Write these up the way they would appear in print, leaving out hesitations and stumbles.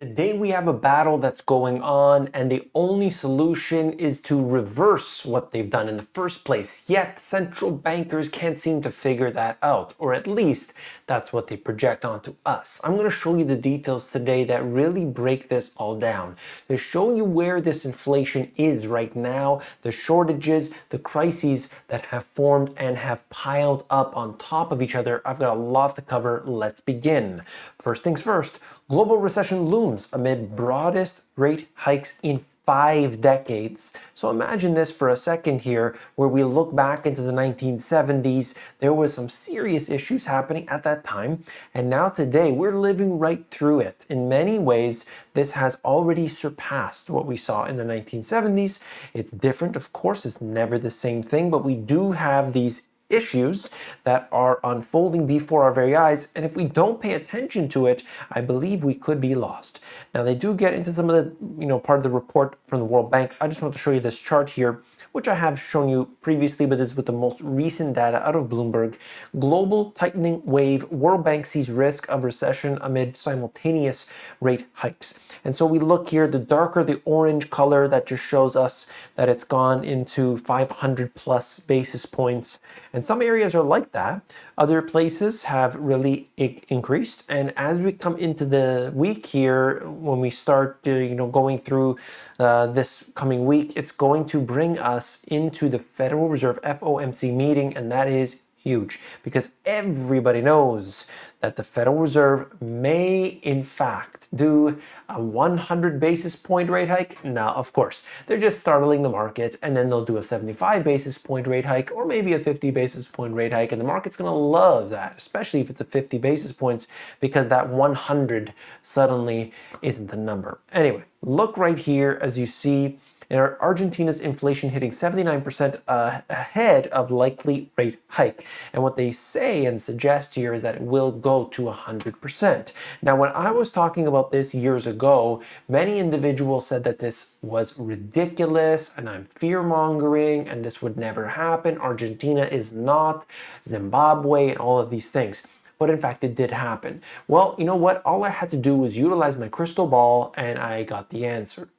Today we have a battle that's going on, and the only solution is to reverse what they've done in the first place. Yet central bankers can't seem to figure that out, or at least that's what they project onto us. I'm going to show you the details today that really break this all down, to show you where this inflation is right now, the shortages, the crises that have formed and have piled up on top of each other. I've got a lot to cover. Let's begin. First things first, global recession looms amid broadest rate hikes in 5 decades. So imagine this for a second here, where we look back into the 1970s, there was some serious issues happening at that time, and now today we're living right through it. In many ways, this has already surpassed what we saw in the 1970s. It's different, of course, it's never the same thing, but we do have these issues that are unfolding before our very eyes, and if we don't pay attention to it, I believe we could be lost. Now, they do get into some of the part of the report from the World Bank. I just want to show you this chart here, which I have shown you previously, but this is with the most recent data out of Bloomberg. Global tightening wave, World Bank sees risk of recession amid simultaneous rate hikes. And so we look here, the darker the orange color, that just shows us that it's gone into 500 plus basis points. And some areas are like that. Other places have really increased. And as we come into the week here, when we start going through this coming week, it's going to bring us into the Federal Reserve FOMC meeting, and that is huge because everybody knows that the Federal Reserve may in fact do a 100 basis point rate hike. Now, of course, they're just startling the market, and then they'll do a 75 basis point rate hike or maybe a 50 basis point rate hike, and the market's going to love that, especially if it's a 50 basis points, because that 100 suddenly isn't the number. Anyway, look right here as you see Argentina's inflation hitting 79% ahead of likely rate hike. And what they say and suggest here is that it will go to 100%. Now, when I was talking about this years ago, many individuals said that this was ridiculous and I'm fear-mongering and this would never happen. Argentina is not Zimbabwe and all of these things. But in fact, it did happen. Well, you know what? All I had to do was utilize my crystal ball and I got the answer.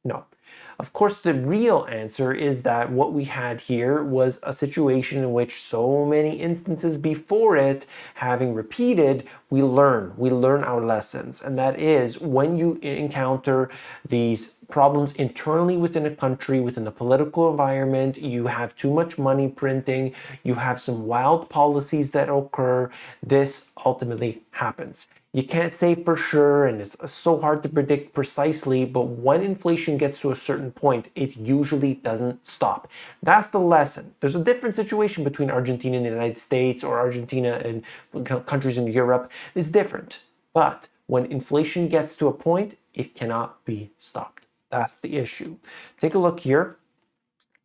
No. Of course, the real answer is that what we had here was a situation in which so many instances before it, having repeated, we learn our lessons. And that is when you encounter these problems internally within a country, within the political environment, you have too much money printing, you have some wild policies that occur, this ultimately happens. You can't say for sure, and it's so hard to predict precisely, but when inflation gets to a certain point, it usually doesn't stop. That's the lesson. There's a different situation between Argentina and the United States, or Argentina and countries in Europe. It's different. But when inflation gets to a point, it cannot be stopped. That's the issue. Take a look here.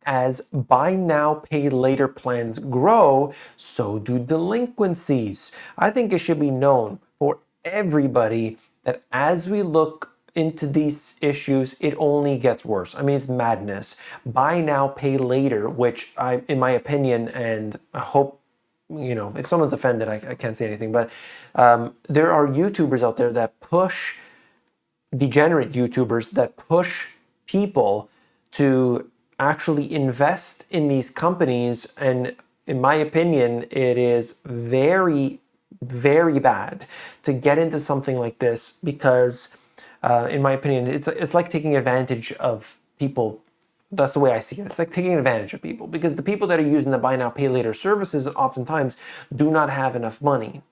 As buy now, pay later plans grow, so do delinquencies. I think it should be known for everybody that as we look into these issues, it only gets worse. I mean, it's madness. Buy now, pay later, which in my opinion, and I hope, if someone's offended, I can't say anything, but there are YouTubers out there that push, degenerate YouTubers that push people to actually invest in these companies. And in my opinion, it is very, very bad to get into something like this because, in my opinion, it's like taking advantage of people. That's the way I see it. It's like taking advantage of people because the people that are using the buy now, pay later services oftentimes do not have enough money.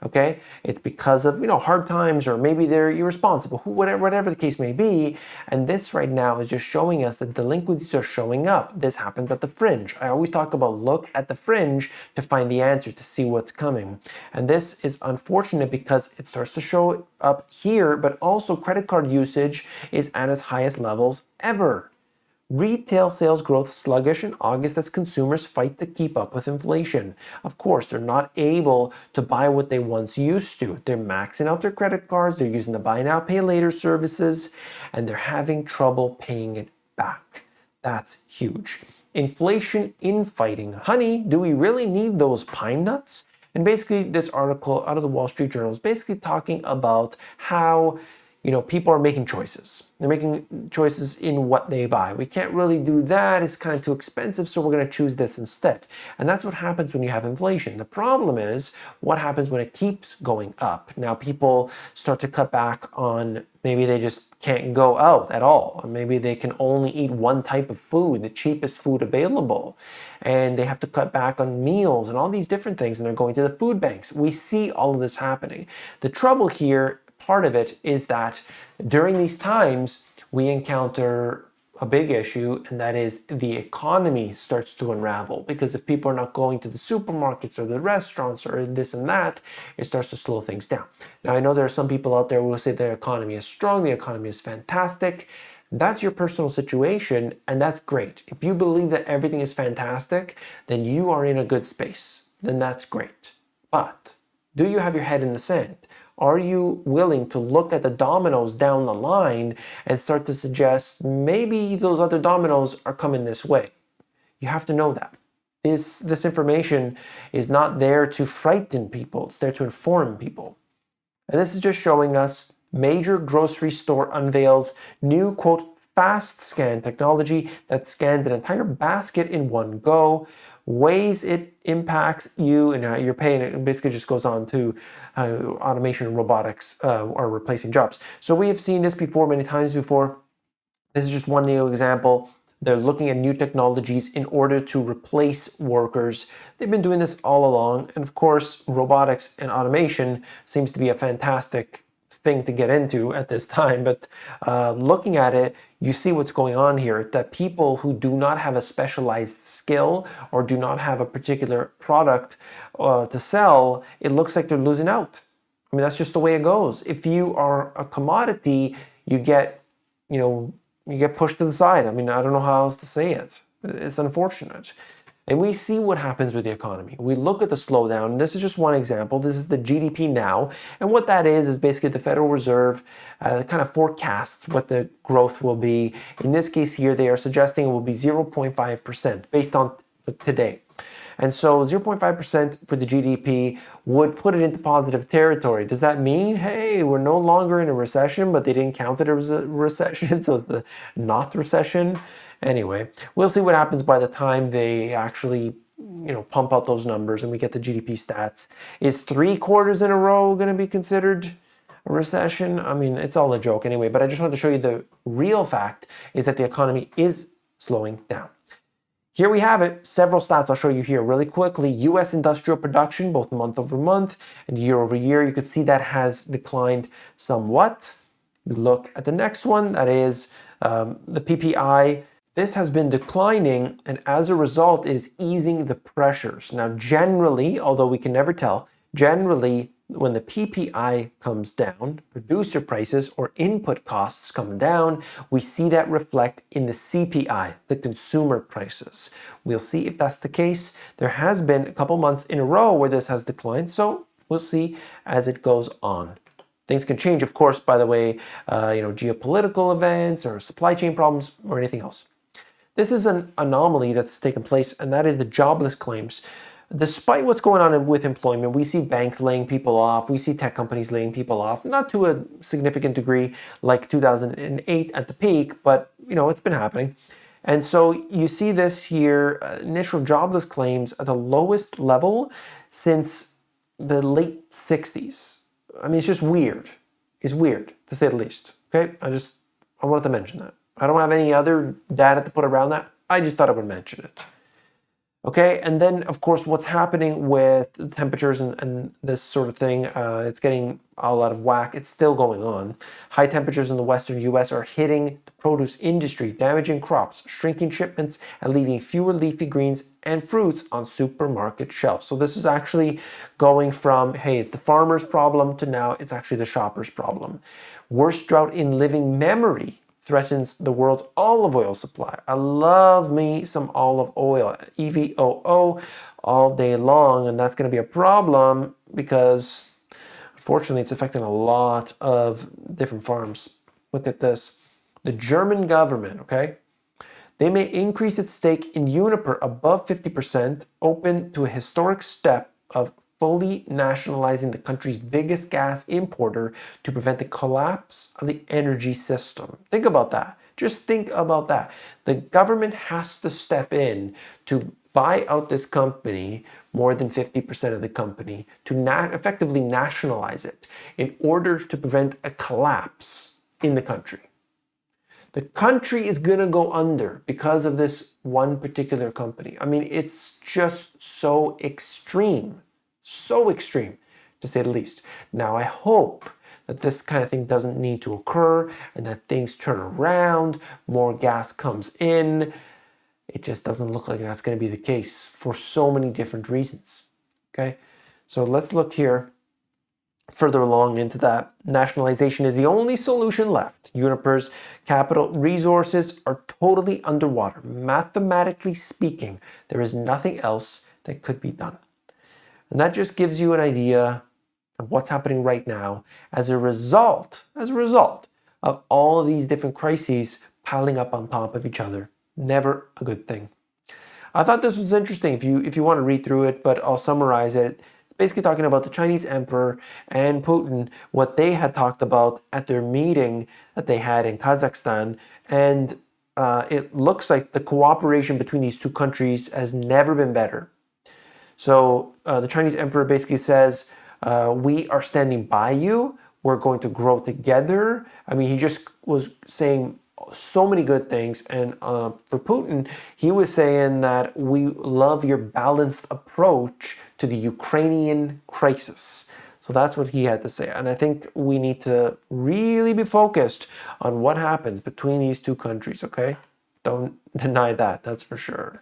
Okay, it's because of hard times, or maybe they're irresponsible, whatever the case may be. And this right now is just showing us that delinquencies are showing up. This happens at the fringe. I always talk about look at the fringe to find the answer, to see what's coming. And this is unfortunate because it starts to show up here, but also credit card usage is at its highest levels ever. Retail sales growth sluggish in August as consumers fight to keep up with inflation. Of course, they're not able to buy what they once used to. They're maxing out their credit cards, they're using the buy now, pay later services, and they're having trouble paying it back. That's huge. Inflation infighting. Honey, do we really need those pine nuts? And basically, this article out of the Wall Street Journal is basically talking about how people are making choices. They're making choices in what they buy. We can't really do that. It's kind of too expensive, so we're going to choose this instead. And that's what happens when you have inflation. The problem is what happens when it keeps going up. Now, people start to cut back on, maybe they just can't go out at all. Or maybe they can only eat one type of food, the cheapest food available. And they have to cut back on meals and all these different things, and they're going to the food banks. We see all of this happening. The trouble here, part of it, is that during these times we encounter a big issue, and that is the economy starts to unravel, because if people are not going to the supermarkets or the restaurants or this and that, it starts to slow things down. Now, I know there are some people out there who will say the economy is strong, the economy is fantastic. That's your personal situation, and that's great. If you believe that everything is fantastic, then you are in a good space. Then that's great. But do you have your head in the sand? Are you willing to look at the dominoes down the line and start to suggest maybe those other dominoes are coming this way? You have to know that. This information is not there to frighten people. It's there to inform people. And this is just showing us major grocery store unveils new, quote, fast scan technology that scans an entire basket in one go, ways it impacts you and how you're paying. It basically just goes on to automation and robotics are replacing jobs. So we have seen this before, many times before. This is just one new example. They're looking at new technologies in order to replace workers. They've been doing this all along. And of course, robotics and automation seems to be a fantastic thing to get into at this time. But looking at it, you see what's going on here. It's that people who do not have a specialized skill or do not have a particular product to sell, it looks like they're losing out. I mean, that's just the way it goes. If you are a commodity, you get pushed to the side. I mean, I don't know how else to say it. It's unfortunate. And we see what happens with the economy. We look at the slowdown. This is just one example. This is the GDP now. And what that is basically the Federal Reserve kind of forecasts what the growth will be. In this case here, they are suggesting it will be 0.5% based on today. And so 0.5% for the GDP would put it into positive territory. Does that mean, hey, we're no longer in a recession, but they didn't count it as a recession, so it's the not recession? Anyway, we'll see what happens by the time they actually, pump out those numbers and we get the GDP stats. Is 3 quarters in a row going to be considered a recession? I mean, it's all a joke anyway, but I just wanted to show you the real fact is that the economy is slowing down. Here we have it, several stats I'll show you here really quickly. U.S. industrial production, both month over month and year over year, you can see that has declined somewhat. You look at the next one, that is the PPI. This has been declining, and as a result, it is easing the pressures. Now, generally, although we can never tell, generally, when the PPI comes down, producer prices or input costs come down, we see that reflect in the CPI, the consumer prices. We'll see if that's the case. There has been a couple months in a row where this has declined, so we'll see as it goes on. Things can change, of course, by the way, geopolitical events or supply chain problems or anything else. This is an anomaly that's taken place, and that is the jobless claims. Despite what's going on with employment, we see banks laying people off, we see tech companies laying people off, not to a significant degree like 2008 at the peak, but it's been happening. And so you see this here, initial jobless claims at the lowest level since the late 60s. I mean, it's just weird. It's weird, to say the least. Okay, I wanted to mention that. I don't have any other data to put around that. I just thought I would mention it. Okay, and then of course what's happening with the temperatures and this sort of thing, it's getting all out of whack. It's still going on. High temperatures in the western US are hitting the produce industry, damaging crops, shrinking shipments, and leaving fewer leafy greens and fruits on supermarket shelves. So this is actually going from, hey, it's the farmer's problem to now it's actually the shopper's problem. Worst drought in living memory threatens the world's olive oil supply. I love me some olive oil, EVOO, all day long, and that's going to be a problem because unfortunately it's affecting a lot of different farms. Look at this. The German government, okay, they may increase its stake in Uniper above 50%, open to a historic step of fully nationalizing the country's biggest gas importer to prevent the collapse of the energy system. Think about that. Just think about that. The government has to step in to buy out this company, more than 50% of the company, to effectively nationalize it in order to prevent a collapse in the country. The country is going to go under because of this one particular company. I mean, it's just so extreme to say the least. Now, I hope that this kind of thing doesn't need to occur and that things turn around, more gas comes in. It just doesn't look like that's going to be the case for so many different reasons. Okay, so let's look here further along into that. Nationalization is the only solution left. Uniper's capital resources are totally underwater. Mathematically speaking, there is nothing else that could be done. And that just gives you an idea of what's happening right now as a result of all of these different crises piling up on top of each other. Never a good thing. I thought this was interesting if you want to read through it, but I'll summarize it. It's basically talking about the Chinese emperor and Putin, what they had talked about at their meeting that they had in Kazakhstan. And it looks like the cooperation between these two countries has never been better. So the Chinese emperor basically says, we are standing by you. We're going to grow together. I mean, he just was saying so many good things. And for Putin, he was saying that we love your balanced approach to the Ukrainian crisis. So that's what he had to say. And I think we need to really be focused on what happens between these two countries, okay? Don't deny that, that's for sure.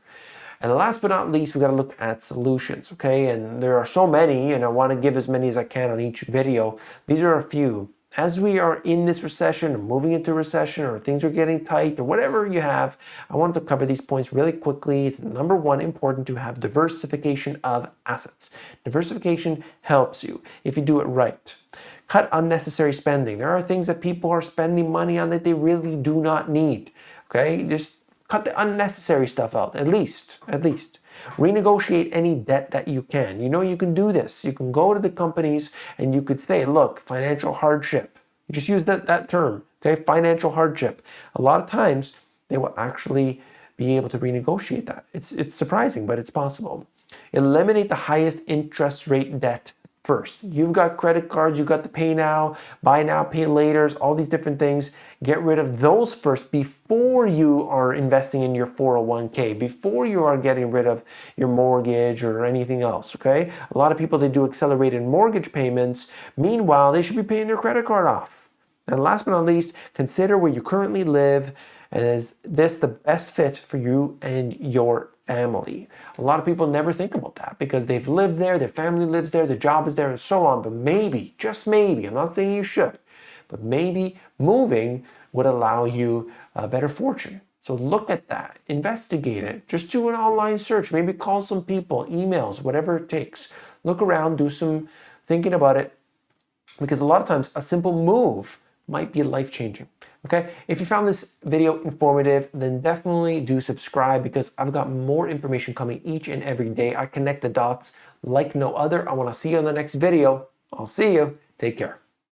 And last but not least, we got to look at solutions, okay? And there are so many, and I want to give as many as I can on each video. These are a few. As we are in this recession or moving into recession or things are getting tight or whatever you have, I want to cover these points really quickly. It's number one, important to have diversification of assets. Diversification helps you if you do it right. Cut unnecessary spending. There are things that people are spending money on that they really do not need, okay? Just cut the unnecessary stuff out, at least. Renegotiate any debt that you can. You know you can do this. You can go to the companies and you could say, look, financial hardship. You just use that term, okay? Financial hardship. A lot of times they will actually be able to renegotiate that. It's surprising, but it's possible. Eliminate the highest interest rate debt first. You've got credit cards, you've got the pay now, buy now, pay laters, all these different things. Get rid of those first before you are investing in your 401k, before you are getting rid of your mortgage or anything else, okay? A lot of people, they do accelerated mortgage payments. Meanwhile, they should be paying their credit card off. And last but not least, consider where you currently live. Is this the best fit for you and your family? A lot of people never think about that because they've lived there, their family lives there, their job is there, and so on. But maybe, just maybe, I'm not saying you should, but maybe moving would allow you a better fortune. So look at that, investigate it, just do an online search, maybe call some people, emails, whatever it takes. Look around, do some thinking about it, because a lot of times a simple move might be life-changing. Okay, if you found this video informative, then definitely do subscribe because I've got more information coming each and every day. I connect the dots like no other. I want to see you on the next video. I'll see you. Take care.